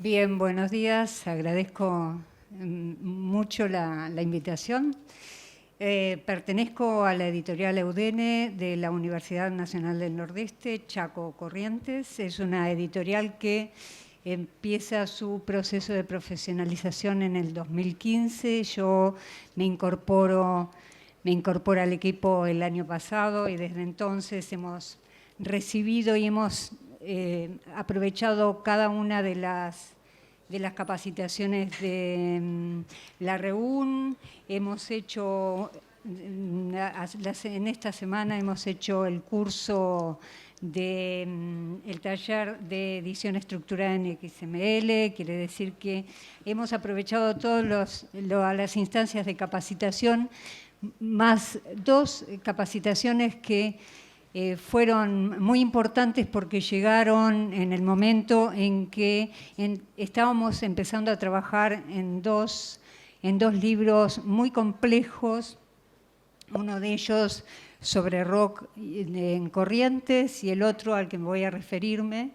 Bien, buenos días. Agradezco mucho la invitación. Pertenezco a la editorial Eudene de la Universidad Nacional del Nordeste, Chaco Corrientes. Es una editorial que empieza su proceso de profesionalización en el 2015. Yo me incorporo al equipo el año pasado y desde entonces hemos recibido y hemos aprovechado cada una de las capacitaciones de la REUN. Hemos hecho, en esta semana hemos hecho el curso el taller de edición estructurada en XML. Quiere decir que hemos aprovechado todas las instancias de capacitación, más dos capacitaciones que fueron muy importantes porque llegaron en el momento en que estábamos empezando a trabajar en dos libros muy complejos, uno de ellos sobre rock en Corrientes y el otro al que me voy a referirme.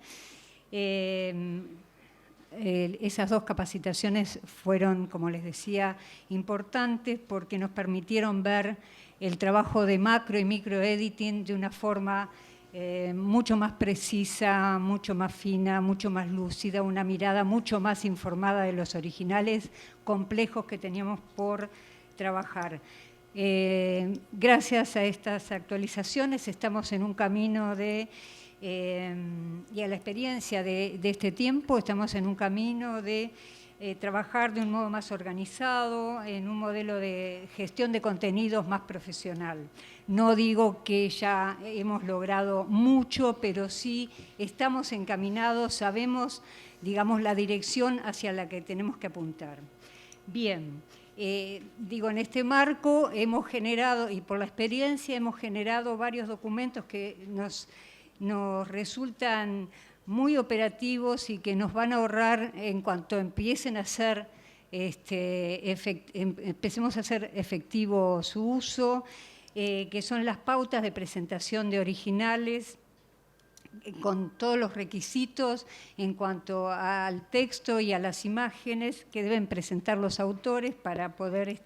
Esas dos capacitaciones fueron, como les decía, importantes porque nos permitieron ver el trabajo de macro y micro editing de una forma mucho más precisa, mucho más fina, mucho más lúcida, una mirada mucho más informada de los originales complejos que teníamos por trabajar. Gracias a estas actualizaciones estamos en un camino y a la experiencia de este tiempo, estamos en un camino de trabajar de un modo más organizado, en un modelo de gestión de contenidos más profesional. No digo que ya hemos logrado mucho, pero sí estamos encaminados, sabemos, digamos, la dirección hacia la que tenemos que apuntar. Bien, en este marco hemos generado, y por la experiencia hemos generado varios documentos que nos resultan muy operativos y que nos van a ahorrar en cuanto empiecen a ser, empecemos a hacer efectivo su uso, que son las pautas de presentación de originales, con todos los requisitos en cuanto al texto y a las imágenes que deben presentar los autores para poder,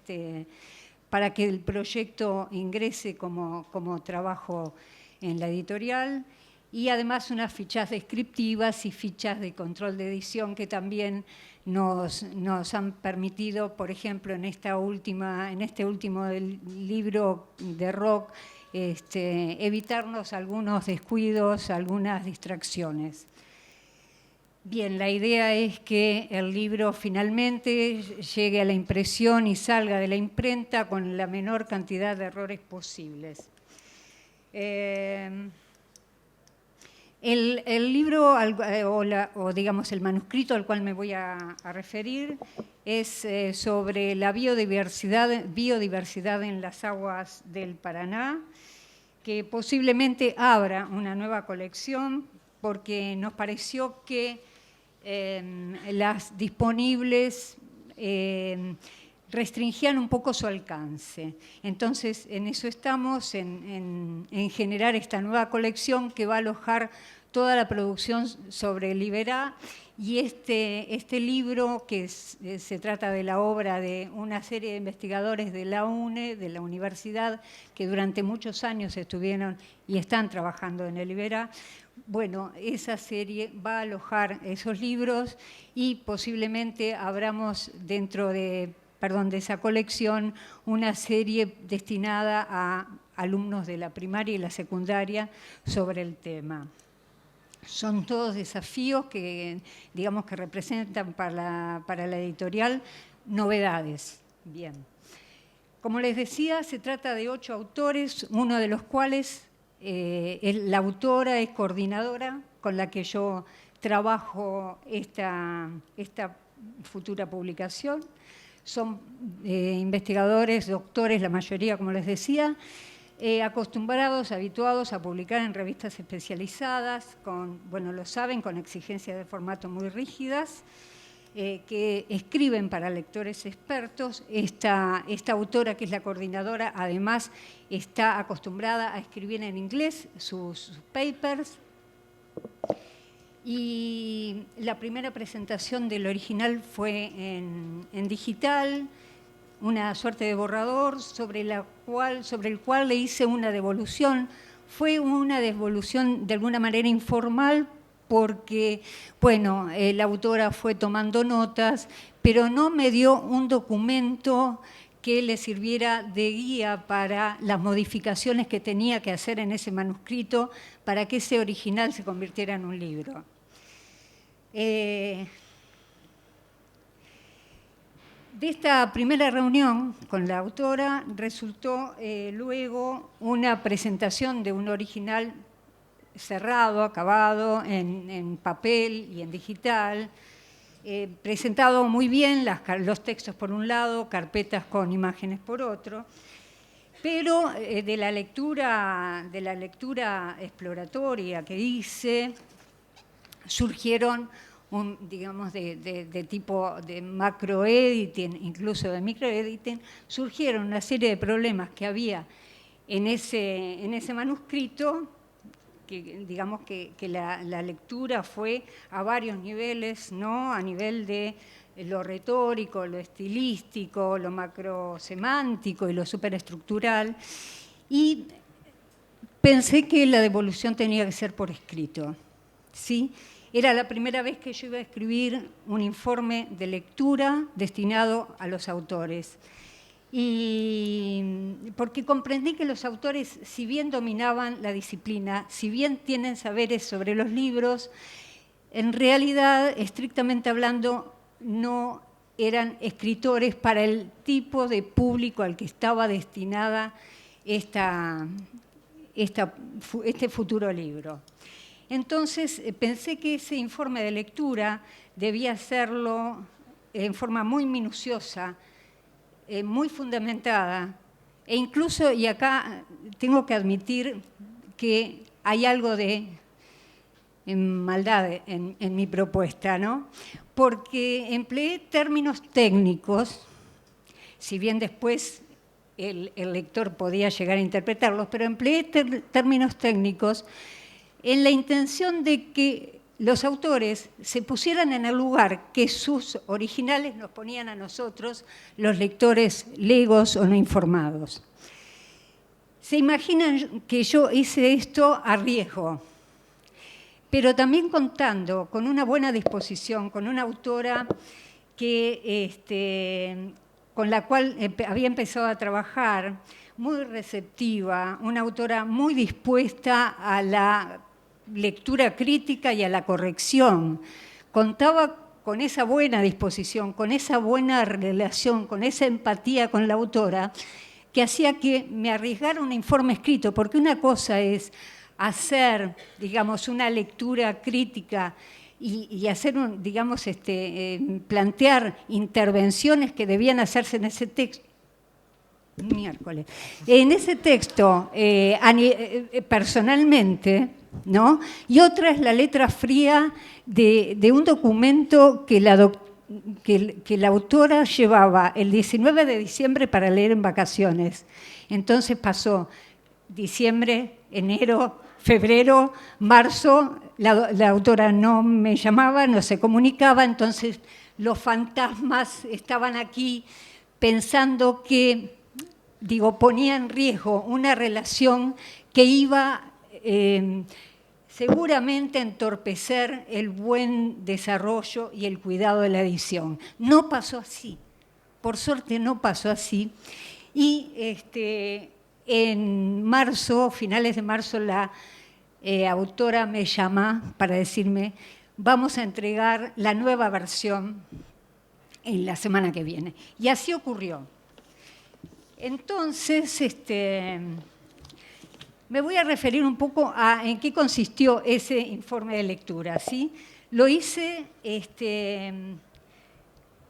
para que el proyecto ingrese como trabajo en la editorial. Y además unas fichas descriptivas y fichas de control de edición que también nos han permitido, por ejemplo, en este último libro de rock, evitarnos algunos descuidos, algunas distracciones. Bien, la idea es que el libro finalmente llegue a la impresión y salga de la imprenta con la menor cantidad de errores posibles. El libro, digamos el manuscrito al cual me voy a referir, es sobre la biodiversidad en las aguas del Paraná, que posiblemente abra una nueva colección porque nos pareció que las disponibles restringían un poco su alcance. Entonces, en eso estamos, en generar esta nueva colección que va a alojar toda la producción sobre Liberá, y este libro, que se trata de la obra de una serie de investigadores de la UNE, de la universidad, que durante muchos años estuvieron y están trabajando en el Liberá. Bueno, esa serie va a alojar esos libros y posiblemente abramos dentro de esa colección una serie destinada a alumnos de la primaria y la secundaria sobre el tema. Son todos desafíos que, digamos, que representan para la editorial novedades. Bien. Como les decía, se trata de 8 autores, uno de los cuales la autora es coordinadora con la que yo trabajo esta futura publicación. Son investigadores, doctores, la mayoría, como les decía, acostumbrados, habituados a publicar en revistas especializadas, lo saben, con exigencias de formato muy rígidas, que escriben para lectores expertos. Esta autora, que es la coordinadora, además está acostumbrada a escribir en inglés sus papers. Y la primera presentación del original fue en digital, una suerte de borrador sobre el cual le hice una devolución. Fue una devolución de alguna manera informal porque, bueno, la autora fue tomando notas, pero no me dio un documento que le sirviera de guía para las modificaciones que tenía que hacer en ese manuscrito para que ese original se convirtiera en un libro. De esta primera reunión con la autora resultó luego una presentación de un original cerrado, acabado, en papel y en digital, presentado muy bien, los textos por un lado, carpetas con imágenes por otro, pero de la lectura exploratoria que hice, surgieron, digamos, de tipo de macroediting, incluso de microediting, surgieron una serie de problemas que había en ese manuscrito, que digamos que la lectura fue a varios niveles, ¿no? A nivel de lo retórico, lo estilístico, lo macrosemántico y lo superestructural, y pensé que la devolución tenía que ser por escrito, ¿sí? Era la primera vez que yo iba a escribir un informe de lectura destinado a los autores. Y porque comprendí que los autores, si bien dominaban la disciplina, si bien tienen saberes sobre los libros, en realidad, estrictamente hablando, no eran escritores para el tipo de público al que estaba destinada este futuro libro. Entonces, pensé que ese informe de lectura debía hacerlo en forma muy minuciosa, muy fundamentada, e incluso, y acá tengo que admitir que hay algo de maldad en mi propuesta, ¿no? Porque empleé términos técnicos, si bien después el lector podía llegar a interpretarlos, pero empleé términos técnicos en la intención de que los autores se pusieran en el lugar que sus originales nos ponían a nosotros, los lectores legos o no informados. Se imaginan que yo hice esto a riesgo, pero también contando con una buena disposición, con una autora con la cual había empezado a trabajar, muy receptiva, una autora muy dispuesta a la lectura crítica y a la corrección. Contaba con esa buena disposición, con esa buena relación, con esa empatía con la autora, que hacía que me arriesgara un informe escrito, porque una cosa es hacer, digamos, una lectura crítica y hacer, digamos, plantear intervenciones que debían hacerse en ese texto. Miércoles. En ese texto, personalmente, ¿no? Y otra es la letra fría de un documento que la autora llevaba el 19 de diciembre para leer en vacaciones. Entonces pasó diciembre, enero, febrero, marzo, la autora no me llamaba, no se comunicaba, entonces los fantasmas estaban aquí pensando que, ponía en riesgo una relación que iba seguramente a entorpecer el buen desarrollo y el cuidado de la edición. No pasó así, por suerte no pasó así. Y en marzo, finales de marzo, la autora me llama para decirme: vamos a entregar la nueva versión en la semana que viene. Y así ocurrió. Entonces, me voy a referir un poco a en qué consistió ese informe de lectura, ¿sí? Lo hice,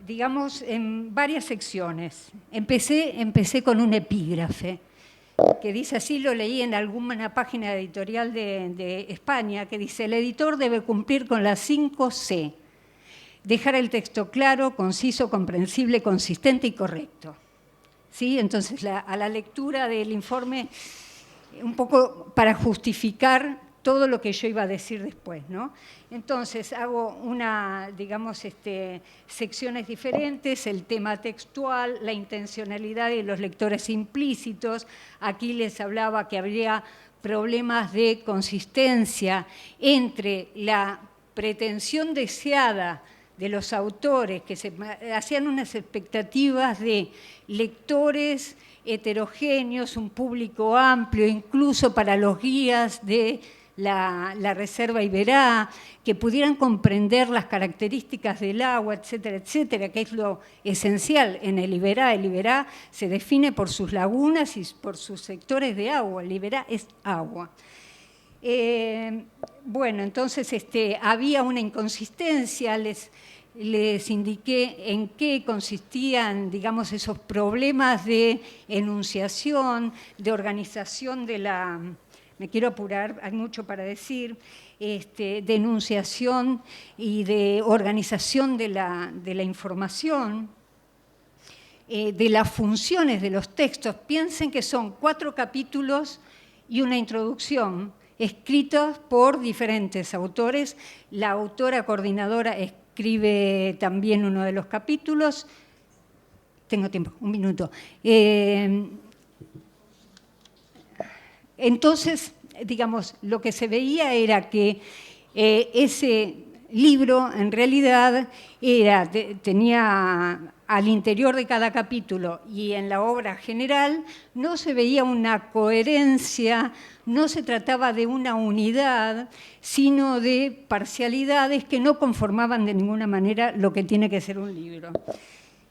digamos, en varias secciones. Empecé con un epígrafe, que dice así, lo leí en alguna página editorial de España, que dice: el editor debe cumplir con las 5 C. Dejar el texto claro, conciso, comprensible, consistente y correcto. ¿Sí? Entonces, a la lectura del informe, un poco para justificar todo lo que yo iba a decir después, ¿no? Entonces, hago digamos, secciones diferentes, el tema textual, la intencionalidad de los lectores implícitos. Aquí les hablaba que habría problemas de consistencia entre la pretensión deseada de los autores, que se hacían unas expectativas de lectores heterogéneos, un público amplio, incluso para los guías de la Reserva Iberá, que pudieran comprender las características del agua, etcétera, etcétera, que es lo esencial en el Iberá. El Iberá se define por sus lagunas y por sus sectores de agua. El Iberá es agua. Bueno, entonces había una inconsistencia, les indiqué en qué consistían, digamos, esos problemas de enunciación, de organización de la... Me quiero apurar, hay mucho para decir, de enunciación y de organización de la información, de las funciones de los textos. Piensen que son 4 capítulos y una introducción, escritos por diferentes autores. La autora coordinadora escribe también uno de los capítulos. Tengo tiempo, un minuto. Entonces, digamos, lo que se veía era que ese libro, en realidad, tenía al interior de cada capítulo y en la obra general, no se veía una coherencia, no se trataba de una unidad, sino de parcialidades que no conformaban de ninguna manera lo que tiene que ser un libro.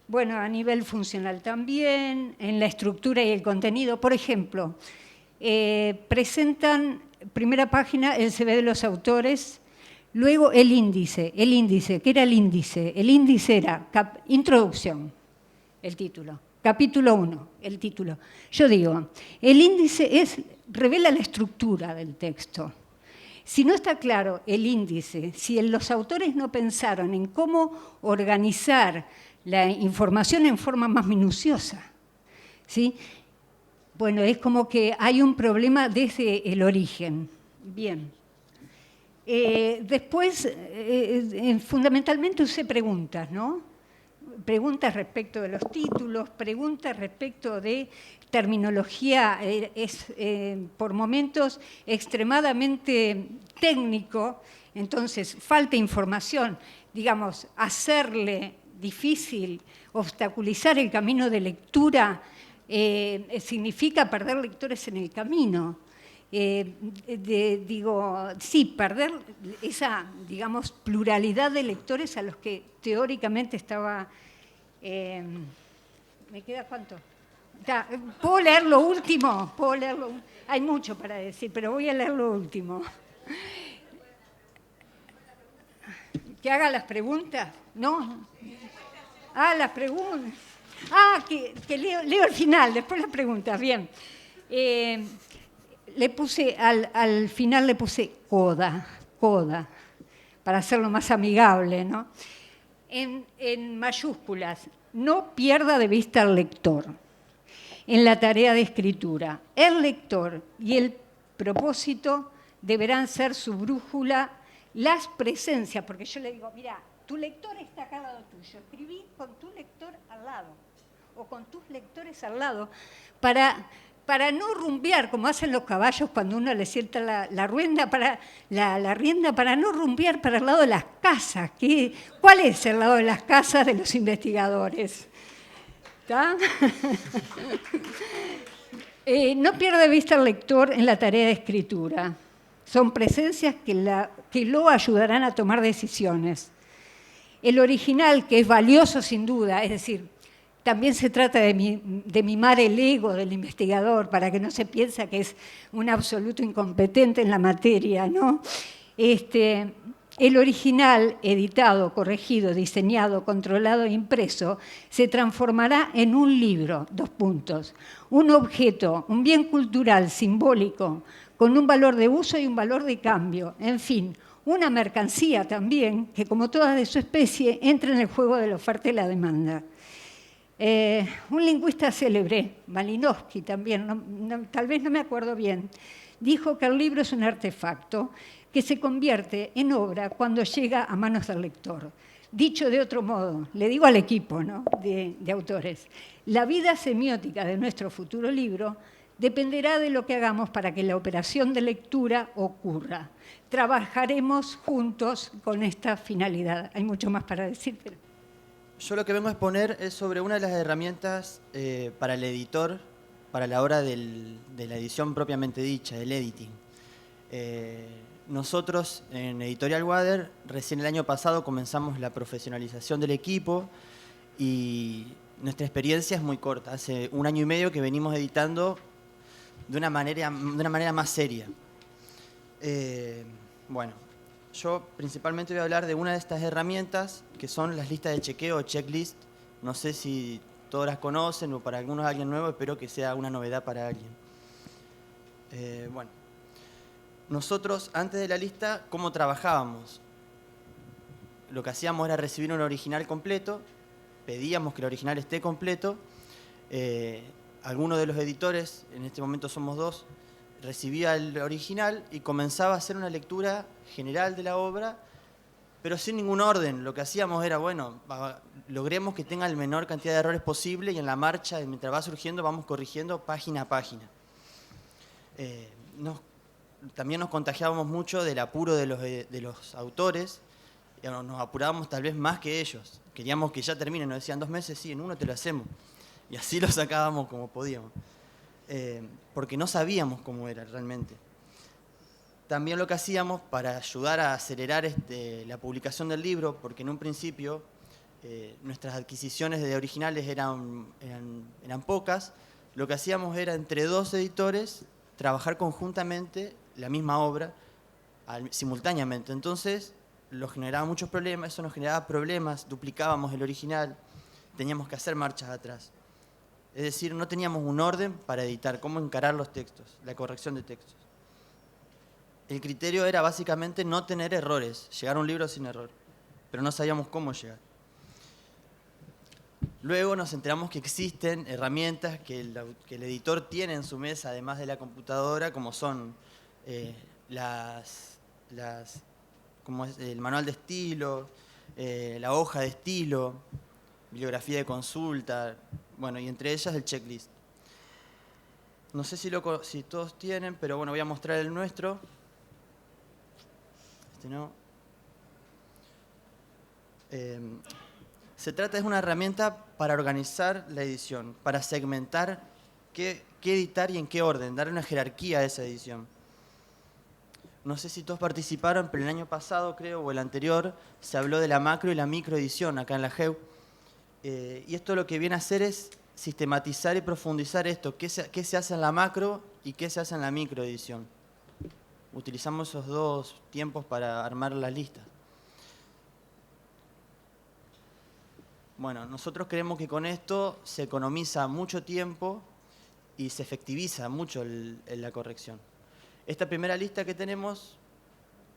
Bueno, a nivel funcional también, en la estructura y el contenido. Por ejemplo, presentan, primera página, el CV de los autores, luego el índice. ¿Qué era el índice? El índice era introducción, el título. Capítulo 1, el título. Yo digo, el índice revela la estructura del texto. Si no está claro el índice, si los autores no pensaron en cómo organizar la información en forma más minuciosa, ¿sí? Bueno, es como que hay un problema desde el origen. Bien. Después, fundamentalmente usé preguntas, ¿no? Preguntas respecto de los títulos, preguntas respecto de terminología, por momentos extremadamente técnico, entonces falta información, digamos, hacerle difícil, obstaculizar el camino de lectura, significa perder lectores en el camino. Perder esa, digamos, pluralidad de lectores a los que teóricamente estaba... ¿Me queda cuánto? ¿Puedo leer lo último? Hay mucho para decir, pero voy a leer lo último. ¿Que haga las preguntas? ¿No? Las preguntas. Que leo el final, después las preguntas. Bien. Le puse, al final le puse coda, para hacerlo más amigable, ¿no? En mayúsculas, no pierda de vista al lector en la tarea de escritura. El lector y el propósito deberán ser su brújula, las presencias, porque yo le digo, mira, tu lector está acá al lado tuyo, escribí con tu lector al lado, o con tus lectores al lado, para no rumbear, como hacen los caballos cuando uno le sienta la rienda para no rumbear para el lado de las casas. ¿Cuál es el lado de las casas de los investigadores? ¿Está? No pierda de vista al lector en la tarea de escritura. Son presencias que lo ayudarán a tomar decisiones. El original, que es valioso sin duda, es decir, también se trata de mimar el ego del investigador para que no se piense que es un absoluto incompetente en la materia, ¿no? El original, editado, corregido, diseñado, controlado e impreso, se transformará en un libro, un objeto, un bien cultural, simbólico, con un valor de uso y un valor de cambio, en fin, una mercancía también, que como todas de su especie, entra en el juego de la oferta y la demanda. Un lingüista célebre, Malinowski también, tal vez no me acuerdo bien, dijo que el libro es un artefacto que se convierte en obra cuando llega a manos del lector. Dicho de otro modo, le digo al equipo, ¿no?, de autores, la vida semiótica de nuestro futuro libro dependerá de lo que hagamos para que la operación de lectura ocurra. Trabajaremos juntos con esta finalidad. Hay mucho más para decir, pero... Yo lo que vengo a exponer es sobre una de las herramientas para el editor, para la hora de la edición propiamente dicha, del editing. Nosotros en Editorial Wader, recién el año pasado comenzamos la profesionalización del equipo y nuestra experiencia es muy corta. Hace 1 año y medio que venimos editando de una manera más seria. Bueno, yo principalmente voy a hablar de una de estas herramientas que son las listas de chequeo o checklist. No sé si todos las conocen o para algunos alguien nuevo, espero que sea una novedad para alguien. Bueno, nosotros antes de la lista, ¿cómo trabajábamos? Lo que hacíamos era recibir un original completo, pedíamos que el original esté completo. Algunos de los editores, en este momento somos 2, recibía el original y comenzaba a hacer una lectura general de la obra, pero sin ningún orden. Lo que hacíamos era, bueno, logremos que tenga la menor cantidad de errores posible y en la marcha, mientras va surgiendo, vamos corrigiendo página a página. También nos contagiábamos mucho del apuro de los autores, nos apurábamos tal vez más que ellos. Queríamos que ya terminen, nos decían 2 meses, sí, en 1 te lo hacemos. Y así lo sacábamos como podíamos. Porque no sabíamos cómo era realmente. También lo que hacíamos para ayudar a acelerar la publicación del libro, porque en un principio nuestras adquisiciones de originales eran pocas, lo que hacíamos era entre 2 editores trabajar conjuntamente la misma obra simultáneamente. Entonces eso nos generaba problemas, duplicábamos el original, teníamos que hacer marchas atrás. Es decir, no teníamos un orden para editar, cómo encarar los textos, la corrección de textos. El criterio era básicamente no tener errores, llegar a un libro sin error, pero no sabíamos cómo llegar. Luego nos enteramos que existen herramientas que el editor tiene en su mesa, además de la computadora, como son como es el manual de estilo, la hoja de estilo, bibliografía de consulta, bueno, y entre ellas el checklist. No sé si todos tienen, pero bueno, voy a mostrar el nuestro. No. Se trata de una herramienta para organizar la edición, para segmentar qué editar y en qué orden, dar una jerarquía a esa edición. No sé si todos participaron, pero el año pasado, creo, o el anterior, se habló de la macro y la microedición acá en la GEU. Y esto lo que viene a hacer es sistematizar y profundizar esto, qué se hace en la macro y qué se hace en la microedición. Utilizamos esos 2 tiempos para armar las listas. Bueno, nosotros creemos que con esto se economiza mucho tiempo y se efectiviza mucho la corrección. Esta primera lista que tenemos,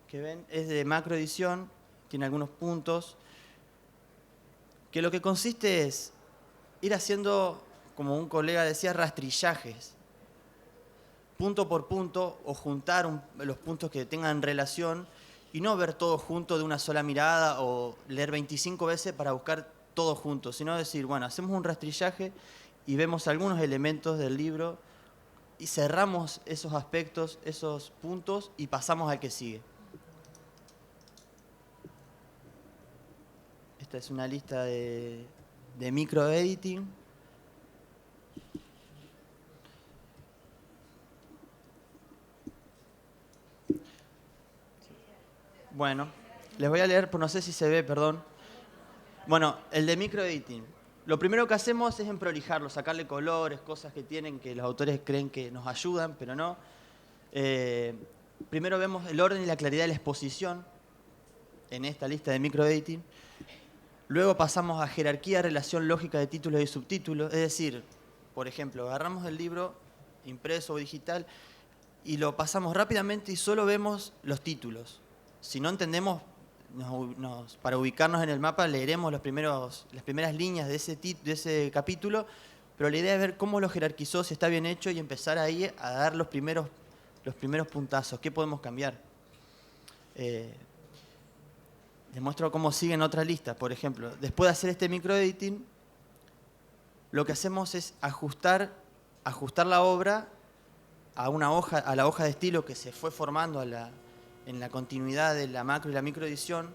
que ven, es de macroedición, tiene algunos puntos, que lo que consiste es ir haciendo, como un colega decía, rastrillajes, punto por punto, o juntar los puntos que tengan relación y no ver todo junto de una sola mirada o leer 25 veces para buscar todo junto, sino decir, bueno, hacemos un rastrillaje y vemos algunos elementos del libro y cerramos esos aspectos, esos puntos y pasamos al que sigue. Esta es una lista de microediting. Bueno, les voy a leer, no sé si se ve, perdón. Bueno, el de microediting. Lo primero que hacemos es emprolijarlo, sacarle colores, cosas que tienen que los autores creen que nos ayudan, pero no. Primero vemos el orden y la claridad de la exposición en esta lista de microediting. Luego pasamos a jerarquía, relación lógica de títulos y subtítulos. Es decir, por ejemplo, agarramos el libro impreso o digital y lo pasamos rápidamente y solo vemos los títulos. Si no entendemos, para ubicarnos en el mapa, leeremos las primeras líneas de ese capítulo, pero la idea es ver cómo lo jerarquizó, si está bien hecho, y empezar ahí a dar los primeros los primeros puntazos, qué podemos cambiar. Les muestro cómo sigue en otra lista. Por ejemplo, después de hacer este microediting, lo que hacemos es ajustar la obra a la hoja de estilo que se fue formando en la continuidad de la macro y la microedición.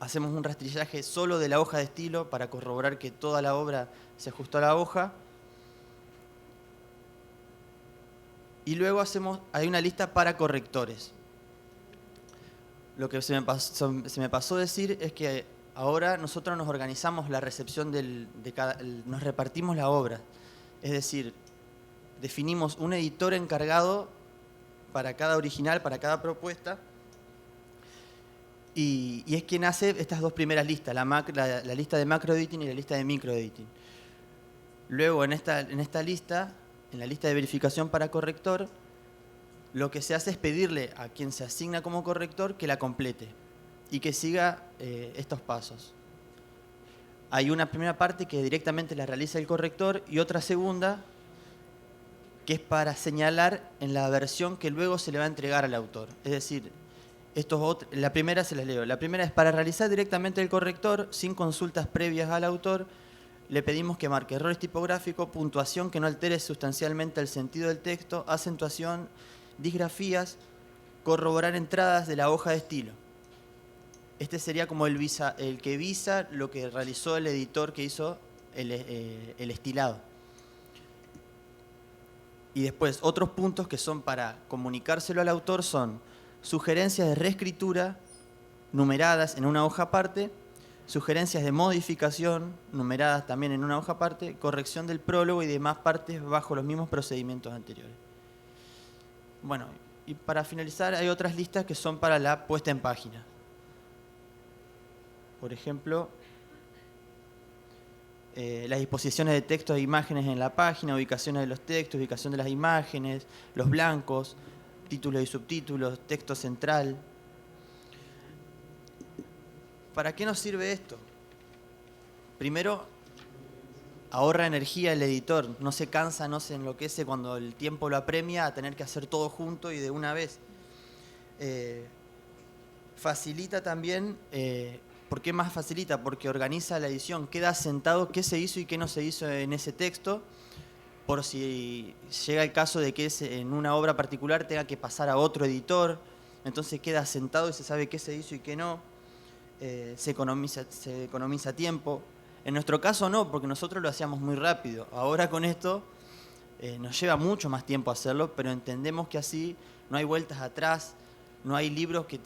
Hacemos un rastrillaje solo de la hoja de estilo para corroborar que toda la obra se ajustó a la hoja. Y luego hay una lista para correctores. Lo que se me pasó decir es que ahora nosotros nos organizamos la recepción nos repartimos la obra. Es decir, definimos un editor encargado para cada original, para cada propuesta. Y es quien hace estas dos primeras listas, la lista de macroediting y la lista de microediting. Luego en esta lista, en la lista de verificación para corrector, lo que se hace es pedirle a quien se asigna como corrector que la complete y que siga estos pasos. Hay una primera parte que directamente la realiza el corrector y otra segunda que es para señalar en la versión que luego se le va a entregar al autor. Es decir, la primera se las leo. La primera es para realizar directamente el corrector, sin consultas previas al autor. Le pedimos que marque errores tipográficos, puntuación que no altere sustancialmente el sentido del texto, acentuación, disgrafías, corroborar entradas de la hoja de estilo. Este sería como el que visa lo que realizó el editor que hizo el estilado. Y después otros puntos que son para comunicárselo al autor son sugerencias de reescritura numeradas en una hoja aparte, sugerencias de modificación numeradas también en una hoja aparte, corrección del prólogo y demás partes bajo los mismos procedimientos anteriores. Bueno, y para finalizar hay otras listas que son para la puesta en página. Por ejemplo, las disposiciones de textos e imágenes en la página, ubicaciones de los textos, ubicación de las imágenes, los blancos, títulos y subtítulos, texto central. ¿Para qué nos sirve esto? Primero, ahorra energía el editor, no se cansa, no se enloquece cuando el tiempo lo apremia a tener que hacer todo junto y de una vez. Facilita también, ¿por qué más facilita? Porque organiza la edición, queda asentado qué se hizo y qué no se hizo en ese texto, por si llega el caso de que en una obra particular tenga que pasar a otro editor, entonces queda asentado y se sabe qué se hizo y qué no, se economiza tiempo. En nuestro caso no, porque nosotros lo hacíamos muy rápido. Ahora con esto nos lleva mucho más tiempo hacerlo, pero entendemos que así no hay vueltas atrás, no hay libros que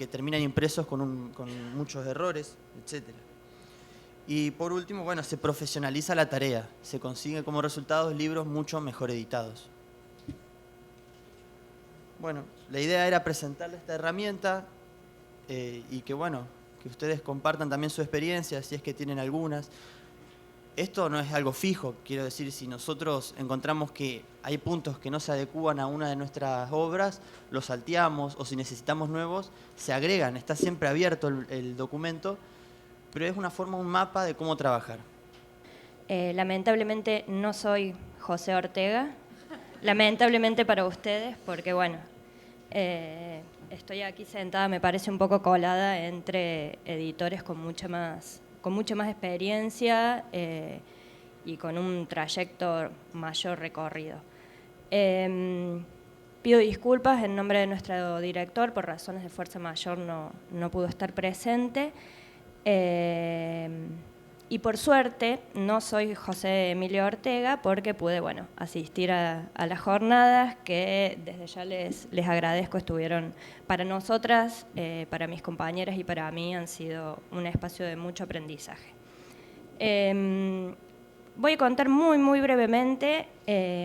terminan impresos con muchos errores, etc. Y por último, bueno, se profesionaliza la tarea, se consigue como resultado libros mucho mejor editados. Bueno, la idea era presentarles esta herramienta y que ustedes compartan también su experiencia, si es que tienen algunas. Esto no es algo fijo, quiero decir, si nosotros encontramos que hay puntos que no se adecúan a una de nuestras obras, los salteamos, o si necesitamos nuevos, se agregan, está siempre abierto el documento, pero es una forma, un mapa de cómo trabajar. Lamentablemente no soy José Ortega, lamentablemente para ustedes, porque estoy aquí sentada, me parece un poco colada entre editores con mucha más experiencia y con un trayecto mayor recorrido. Pido disculpas en nombre de nuestro director, por razones de fuerza mayor no pudo estar presente. Y por suerte no soy José Emilio Ortega porque pude asistir a las jornadas que desde ya les agradezco, estuvieron para nosotras, para mis compañeras y para mí han sido un espacio de mucho aprendizaje. Voy a contar muy brevemente,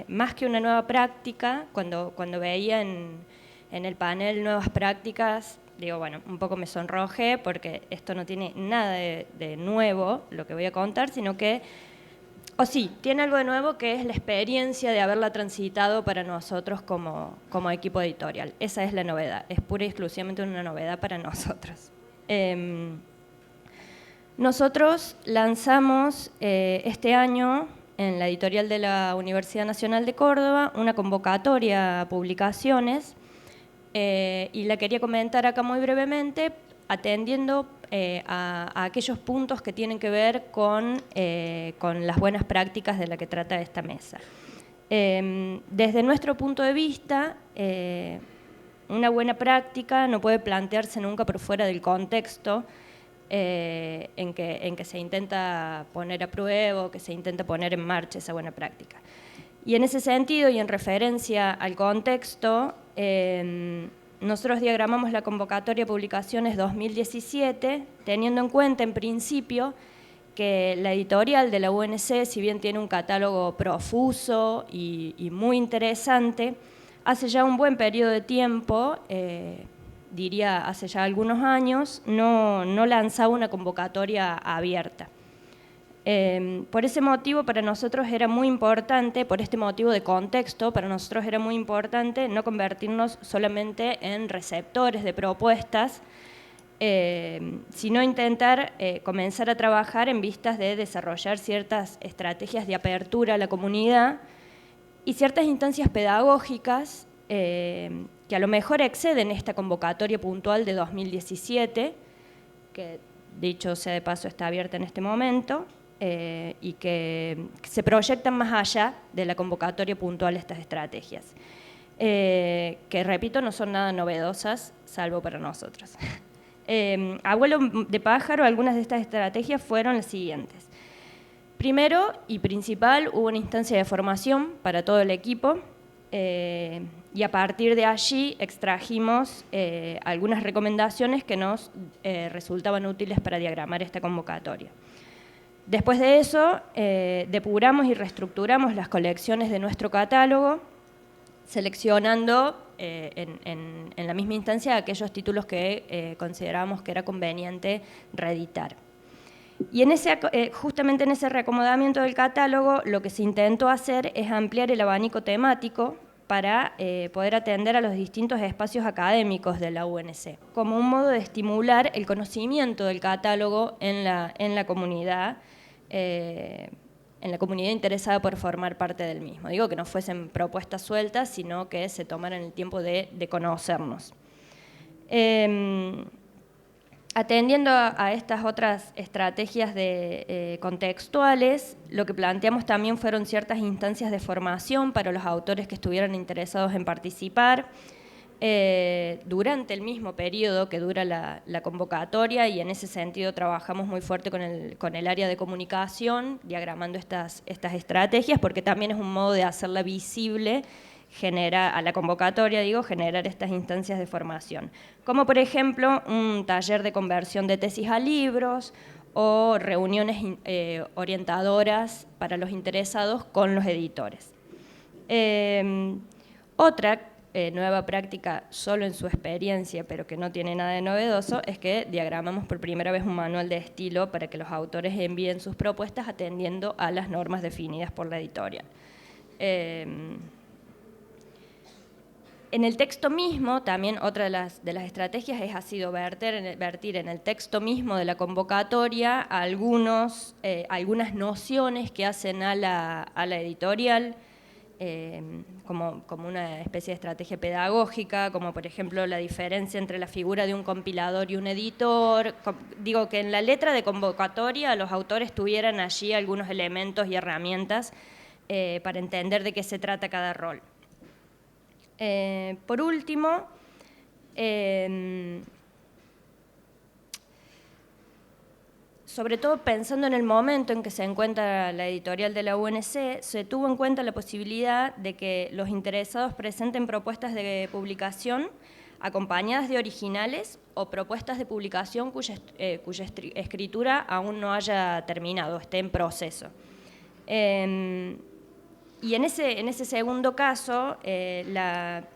más que una nueva práctica, cuando veía en el panel nuevas prácticas, digo, un poco me sonrojé porque esto no tiene nada de nuevo, lo que voy a contar, sino que, sí, tiene algo de nuevo que es la experiencia de haberla transitado para nosotros como equipo editorial. Esa es la novedad, es pura y exclusivamente una novedad para nosotros. Nosotros lanzamos este año, en la editorial de la Universidad Nacional de Córdoba una convocatoria a publicaciones y la quería comentar acá muy brevemente, atendiendo a aquellos puntos que tienen que ver con las buenas prácticas de la que trata esta mesa. Desde nuestro punto de vista, una buena práctica no puede plantearse nunca por fuera del contexto en que se intenta poner a prueba o que se intenta poner en marcha esa buena práctica. Y en ese sentido, y en referencia al contexto, nosotros diagramamos la convocatoria de publicaciones 2017, teniendo en cuenta, en principio, que la editorial de la UNC, si bien tiene un catálogo profuso y muy interesante, hace ya un buen periodo de tiempo, diría hace ya algunos años, no lanzaba una convocatoria abierta. Por ese motivo para nosotros era muy importante, por este motivo de contexto, para nosotros era muy importante no convertirnos solamente en receptores de propuestas, sino intentar comenzar a trabajar en vistas de desarrollar ciertas estrategias de apertura a la comunidad y ciertas instancias pedagógicas que a lo mejor exceden esta convocatoria puntual de 2017, que dicho sea de paso está abierta en este momento, y que se proyectan más allá de la convocatoria puntual estas estrategias, que repito no son nada novedosas, salvo para nosotros. A vuelo de pájaro, algunas de estas estrategias fueron las siguientes. Primero y principal, hubo una instancia de formación para todo el equipo y a partir de allí extrajimos algunas recomendaciones que nos resultaban útiles para diagramar esta convocatoria. Después de eso, depuramos y reestructuramos las colecciones de nuestro catálogo, seleccionando en la misma instancia aquellos títulos que considerábamos que era conveniente reeditar. Y justamente en ese reacomodamiento del catálogo lo que se intentó hacer es ampliar el abanico temático para poder atender a los distintos espacios académicos de la UNC, como un modo de estimular el conocimiento del catálogo en la comunidad interesada por formar parte del mismo. Digo que no fuesen propuestas sueltas, sino que se tomaran el tiempo de conocernos. Atendiendo a estas otras estrategias contextuales, lo que planteamos también fueron ciertas instancias de formación para los autores que estuvieran interesados en participar durante el mismo periodo que dura la convocatoria, y en ese sentido trabajamos muy fuerte con el área de comunicación, diagramando estas estrategias, porque también es un modo de hacerla visible, a la convocatoria, generar estas instancias de formación. Como por ejemplo un taller de conversión de tesis a libros o reuniones orientadoras para los interesados con los editores. Otra nueva práctica, solo en su experiencia, pero que no tiene nada de novedoso, es que diagramamos por primera vez un manual de estilo para que los autores envíen sus propuestas atendiendo a las normas definidas por la editorial. En el texto mismo, también otra de las estrategias ha sido vertir en el texto mismo de la convocatoria algunas nociones que hacen a la editorial, como una especie de estrategia pedagógica, como por ejemplo la diferencia entre la figura de un compilador y un editor. Digo que en la letra de convocatoria los autores tuvieran allí algunos elementos y herramientas para entender de qué se trata cada rol. Por último, sobre todo pensando en el momento en que se encuentra la editorial de la UNC, se tuvo en cuenta la posibilidad de que los interesados presenten propuestas de publicación acompañadas de originales o propuestas de publicación cuya escritura aún no haya terminado, esté en proceso. Y en ese segundo caso, la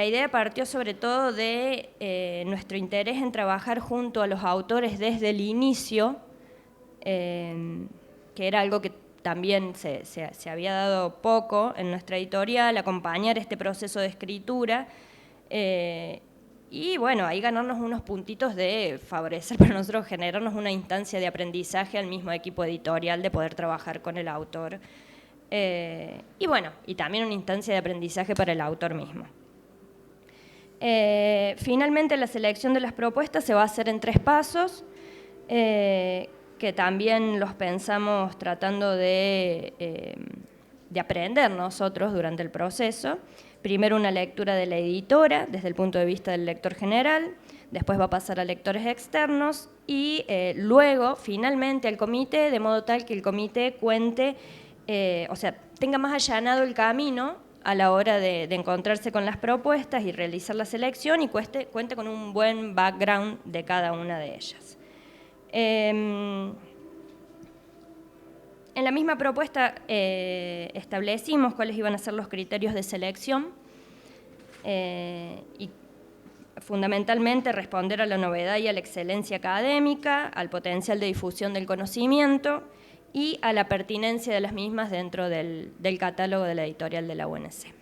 idea partió sobre todo de nuestro interés en trabajar junto a los autores desde el inicio, que era algo que también se había dado poco en nuestra editorial, acompañar este proceso de escritura Y bueno, ahí ganarnos unos puntitos de favorecer para nosotros, generarnos una instancia de aprendizaje al mismo equipo editorial de poder trabajar con el autor. Y bueno, y también una instancia de aprendizaje para el autor mismo. Finalmente, la selección de las propuestas se va a hacer en 3 pasos, que también los pensamos tratando de aprender nosotros durante el proceso. Primero una lectura de la editora, desde el punto de vista del lector general, después va a pasar a lectores externos y luego, finalmente, al comité, de modo tal que el comité cuente, o sea, tenga más allanado el camino a la hora de encontrarse con las propuestas y realizar la selección y cuente con un buen background de cada una de ellas. En la misma propuesta establecimos cuáles iban a ser los criterios de selección y fundamentalmente responder a la novedad y a la excelencia académica, al potencial de difusión del conocimiento y a la pertinencia de las mismas dentro del catálogo de la editorial de la UNC.